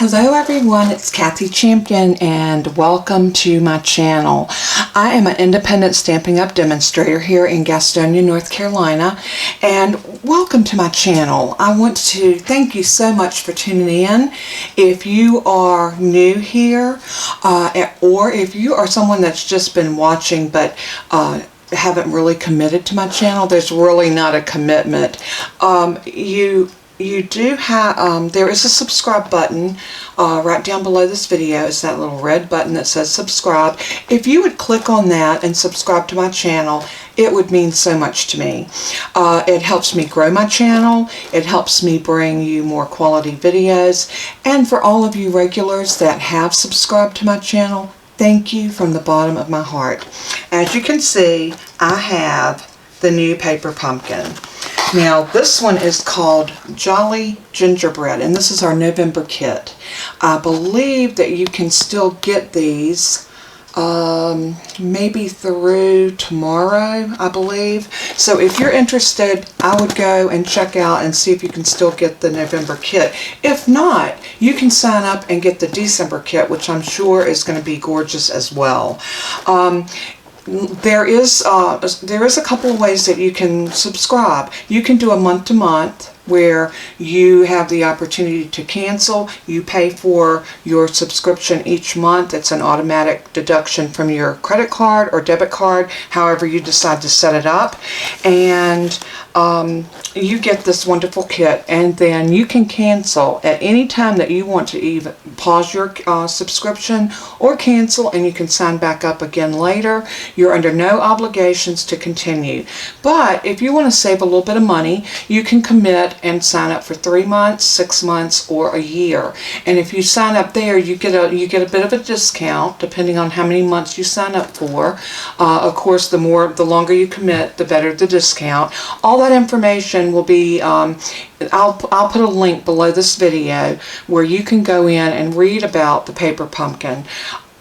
Hello everyone, it's Kathy Champion and welcome to my channel. I am an independent Stampin' Up! Demonstrator here in Gastonia, North Carolina, and welcome to my channel. I want to thank you so much for tuning in. If you are new here or if you are someone that's just been watching but haven't really committed to my channel, there's really not a commitment. You do have, there is a subscribe button right down below this video. It's that little red button that says subscribe. If you would click on that and subscribe to my channel, it would mean so much to me. It helps me grow my channel. It helps me bring you more quality videos. And for all of you regulars that have subscribed to my channel, thank you from the bottom of my heart. As you can see, I have the new paper pumpkin. Now this one is called Jolly Gingerbread, and this is our November kit. I believe that you can still get these maybe through tomorrow, I believe. So if you're interested, I would go and check out and see if you can still get the November kit. If not, you can sign up and get the December kit, which I'm sure is going to be gorgeous as well. There is a couple of ways that you can subscribe. You can do a month-to-month where you have the opportunity to cancel. You pay for your subscription each month. It's an automatic deduction from your credit card or debit card, however you decide to set it up. And you get this wonderful kit, and then you can cancel at any time that you want to even pause your subscription or cancel, and you can sign back up again later. You're under no obligations to continue. But if you want to save a little bit of money, you can commit and sign up for 3 months, 6 months, or a year. And if you sign up there, you get a bit of a discount depending on how many months you sign up for. Of course, the longer you commit, the better the discount. All that information will be, I'll put a link below this video where you can go in and read about the paper pumpkin.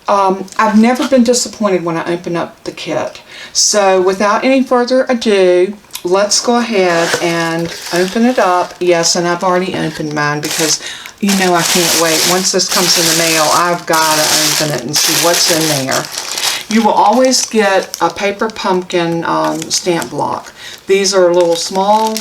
I've never been disappointed when I open up the kit. So without any further ado, let's go ahead and open it up. Yes, and I've already opened mine because you know I can't wait. Once this comes in the mail, I've got to open it and see what's in there. You will always get a paper pumpkin stamp block. These are little small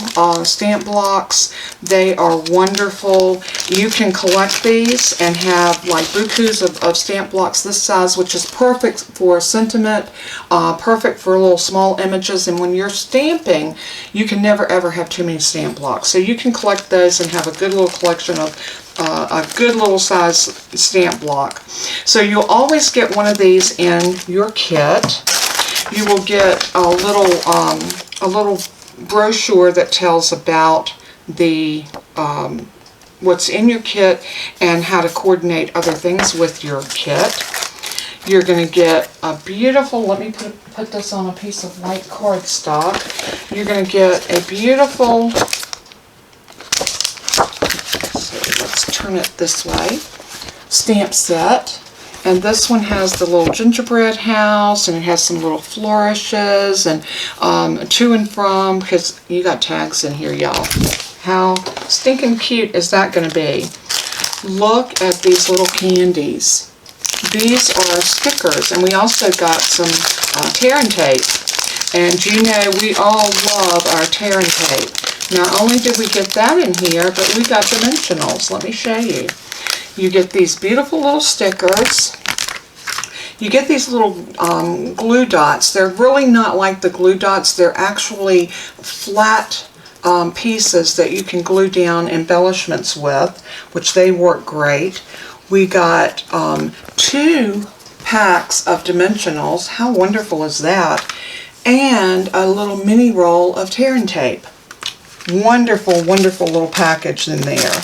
stamp blocks. They are wonderful. You can collect these and have like bukus of stamp blocks this size, which is perfect for sentiment, perfect for little small images. And when you're stamping, you can never ever have too many stamp blocks. So you can collect those and have a good little collection of a good little size stamp block. So you'll always get one of these in your kit. You will get a little brochure that tells about the what's in your kit and how to coordinate other things with your kit. You're going to get a beautiful, let me put this on a piece of white cardstock. You're going to get a beautiful, let's turn it this way, stamp set. And this one has the little gingerbread house, and it has some little flourishes and to and from, because you got tags in here, y'all. How stinking cute is that going to be? Look at these little candies. These are stickers, and we also got some tear and tape. And you know we all love our tear and tape. Not only did we get that in here, but we got dimensionals. Let me show you. You get these beautiful little stickers. You get these little glue dots. They're really not like the glue dots. They're actually flat pieces that you can glue down embellishments with, which they work great. We got 2 packs of dimensionals. How wonderful is that? And a little mini roll of tear and tape. Wonderful, wonderful little package in there.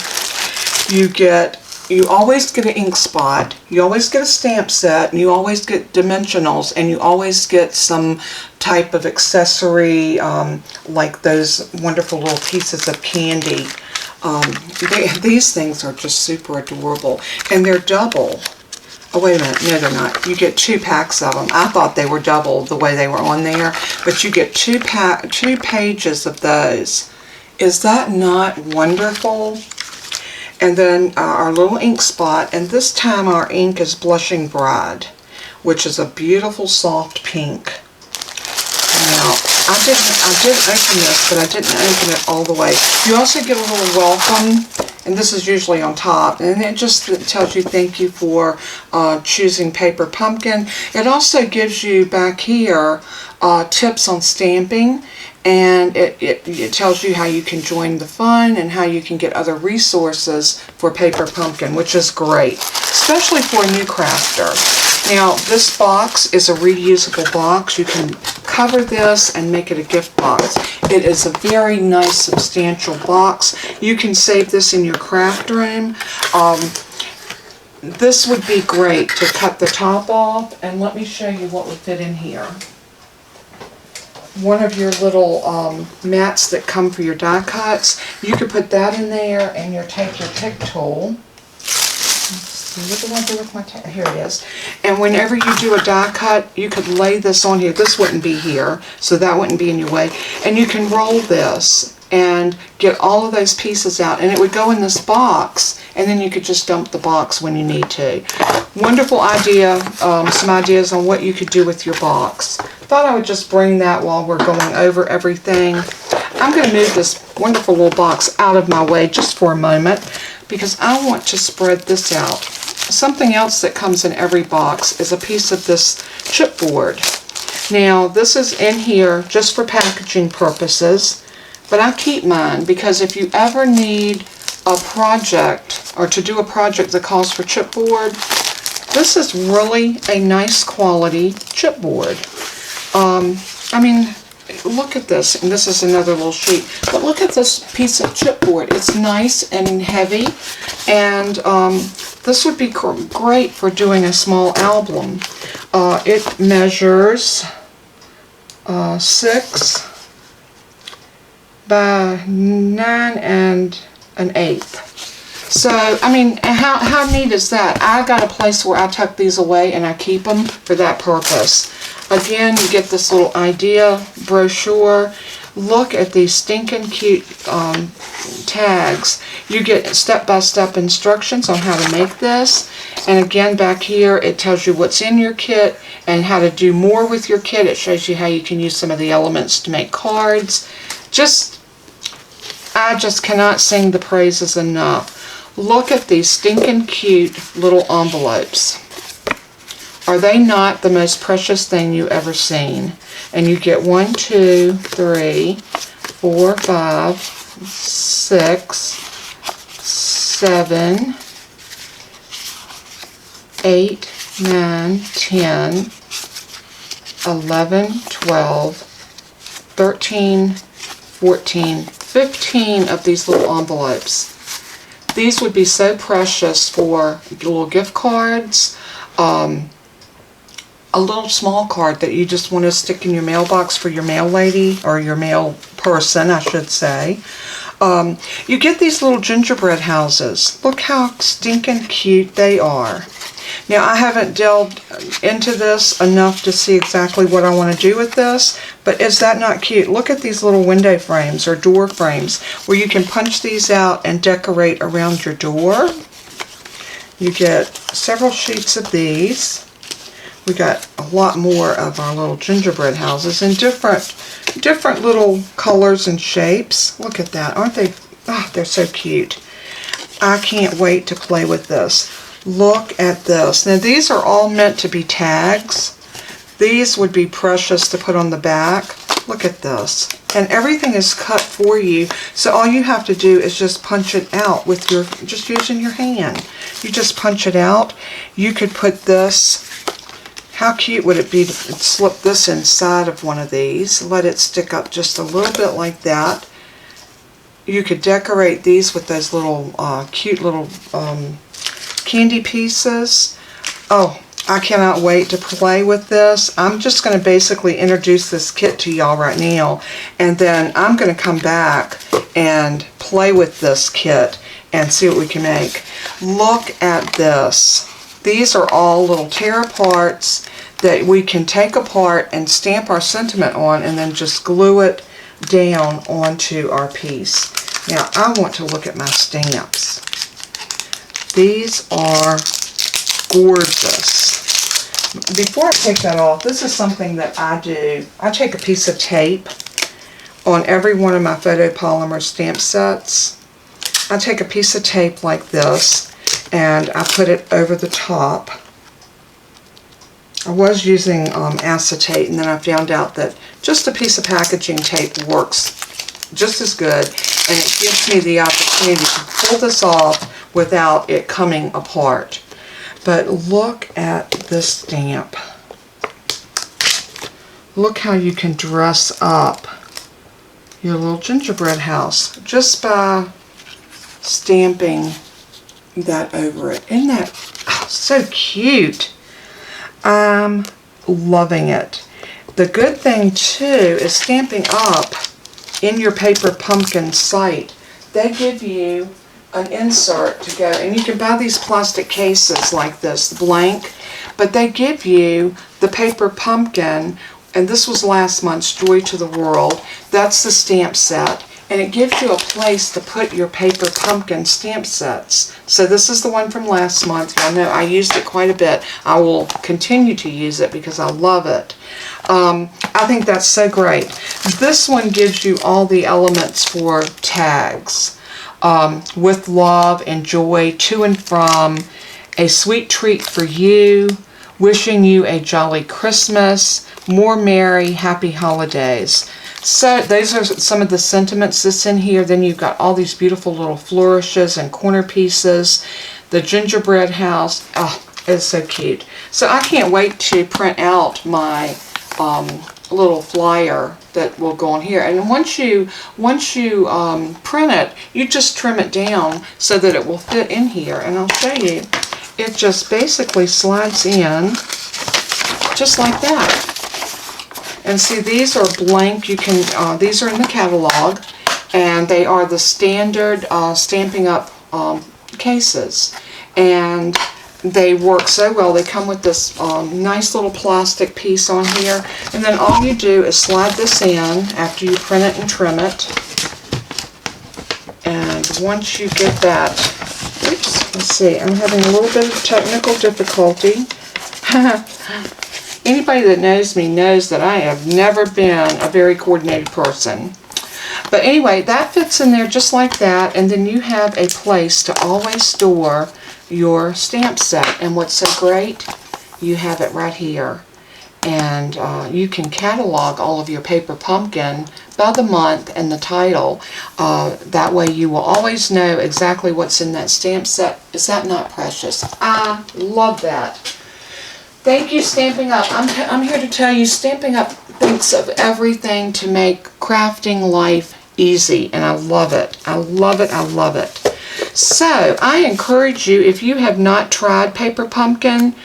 You always get an ink spot, you always get a stamp set, and you always get dimensionals, and you always get some type of accessory like those wonderful little pieces of candy. These things are just super adorable, and they're double. Oh, wait a minute. No, they're not. You get 2 packs of them. I thought they were double the way they were on there, but you get 2 pages of those. Is that not wonderful? And then our little ink spot, and this time our ink is Blushing Bride, which is a beautiful soft pink. Now, I did open this, but I didn't open it all the way. You also get a little welcome, and this is usually on top, and it just tells you thank you for choosing Paper Pumpkin. It also gives you back here tips on stamping, and it tells you how you can join the fun and how you can get other resources for Paper Pumpkin, which is great, especially for a new crafter. Now, this box is a reusable box. You can cover this and make it a gift box. It is a very nice, substantial box. You can save this in your craft room. This would be great to cut the top off, and let me show you what would fit in here. One of your little mats that come for your die cuts, you could put that in there, and take your pick tool. What do I do with my here it is. And whenever you do a die cut, you could lay this on here. This wouldn't be here, so that wouldn't be in your way. And you can roll this and get all of those pieces out, and it would go in this box, and then you could just dump the box when you need to. Wonderful idea, some ideas on what you could do with your box. Thought I would just bring that while we're going over everything. I'm going to move this wonderful little box out of my way just for a moment, because I want to spread this out. Something else that comes in every box is a piece of this chipboard. Now, this is in here just for packaging purposes, but I keep mine because if you ever need a project or to do a project that calls for chipboard, this is really a nice quality chipboard. I mean, look at this, and this is another little sheet, but look at this piece of chipboard. It's nice and heavy, and this would be great for doing a small album. It measures 6 by 9 1/8. So, I mean, how neat is that? I got a place where I tuck these away and I keep them for that purpose. Again, you get this little idea brochure. Look at these stinking cute tags. You get step-by-step instructions on how to make this. And again, back here, it tells you what's in your kit and how to do more with your kit. It shows you how you can use some of the elements to make cards. I just cannot sing the praises enough. Look at these stinking cute little envelopes. Are they not the most precious thing you ever seen? And you get 1, 2, 3, 4, 5, 6, 7, 8, 9, 10, 11, 12, 13, 14, 15 of these little envelopes. These would be so precious for little gift cards, a little small card that you just want to stick in your mailbox for your mail lady, or your mail person, I should say. You get these little gingerbread houses. Look how stinking cute they are. Now, I haven't delved into this enough to see exactly what I want to do with this, but is that not cute? Look at these little window frames or door frames where you can punch these out and decorate around your door. You get several sheets of these. We got a lot more of our little gingerbread houses in different little colors and shapes. Look at that. Aren't they? Oh, they're so cute. I can't wait to play with this. Look at this. Now, these are all meant to be tags. These would be precious to put on the back. Look at this. And everything is cut for you. So all you have to do is just punch it out with just using your hand. You just punch it out. You could put this. How cute would it be to slip this inside of one of these, let it stick up just a little bit like that. You could decorate these with those little cute little candy pieces. Oh, I cannot wait to play with this. I'm just going to basically introduce this kit to y'all right now, and then I'm going to come back and play with this kit and see what we can make. Look at this. These are all little tear aparts that we can take apart and stamp our sentiment on, and then just glue it down onto our piece. Now, I want to look at my stamps. These are gorgeous. Before I take that off, this is something that I do. I take a piece of tape on every one of my photopolymer stamp sets. I take a piece of tape like this and I put it over the top. I was using acetate, and then I found out that just a piece of packaging tape works just as good, and it gives me the opportunity to pull this off without it coming apart. But look at this stamp. Look how you can dress up your little gingerbread house just by stamping that over it. Isn't that so cute? I'm loving it. The good thing too is Stampin' Up! In your Paper Pumpkin site, they give you an insert to go, and you can buy these plastic cases like this, blank, but they give you the Paper Pumpkin, and this was last month's Joy to the World. That's the stamp set, and it gives you a place to put your Paper Pumpkin stamp sets. So this is the one from last month. I know I used it quite a bit. I will continue to use it because I love it. I think that's so great. This one gives you all the elements for tags. With love and joy, to and from, a sweet treat for you, wishing you a jolly Christmas, more merry, happy holidays. So those are some of the sentiments that's in here. Then you've got all these beautiful little flourishes and corner pieces. The gingerbread house, oh, it's so cute. So I can't wait to print out my little flyer that will go on here. And once you print it, you just trim it down so that it will fit in here. And I'll show you. It just basically slides in just like that. And see, these are blank. You can these are in the catalog, and they are the standard Stampin' Up! Cases, and they work so well. They come with this nice little plastic piece on here, and then all you do is slide this in after you print it and trim it. And once you get that, oops, let's see, I'm having a little bit of technical difficulty. Anybody that knows me knows that I have never been a very coordinated person. But anyway, that fits in there just like that, and then you have a place to always store your stamp set. And what's so great, you have it right here. And you can catalog all of your Paper Pumpkin by the month and the title. That way you will always know exactly what's in that stamp set. Is that not precious? I love that. Thank you, Stampin' Up! I'm here to tell you, Stampin' Up! Thinks of everything to make crafting life easy, and I love it. I love it. I love it. So, I encourage you, if you have not tried Paper Pumpkin,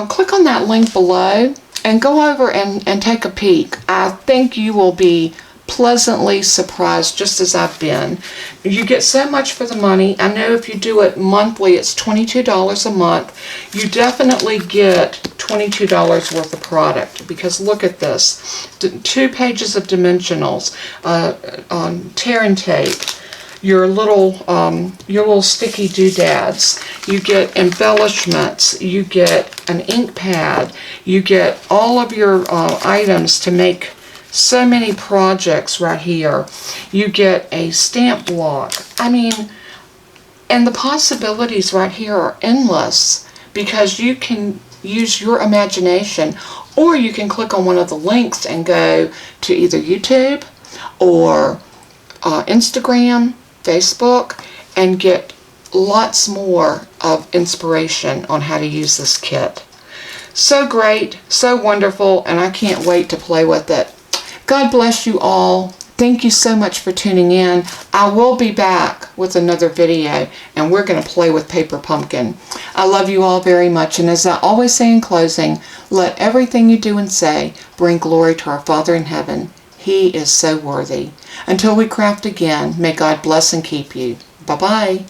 click on that link below and go over and take a peek. I think you will be pleasantly surprised, just as I've been. You get so much for the money. I know if you do it monthly, it's $22 a month. You definitely get $22 worth of product, because look at this. 2 pages of dimensionals, tear and tape, your little sticky doodads, you get embellishments, you get an ink pad, you get all of your items to make so many projects right here. You get a stamp block. I mean, and the possibilities right here are endless, because you can use your imagination, or you can click on one of the links and go to either YouTube or Instagram, Facebook, and get lots more of inspiration on how to use this kit. So great, so wonderful, and I can't wait to play with it. God bless you all. Thank you so much for tuning in. I will be back with another video, and we're going to play with Paper Pumpkin. I love you all very much, and as I always say in closing, let everything you do and say bring glory to our Father in heaven. He is so worthy. Until we craft again, may God bless and keep you. Bye-bye.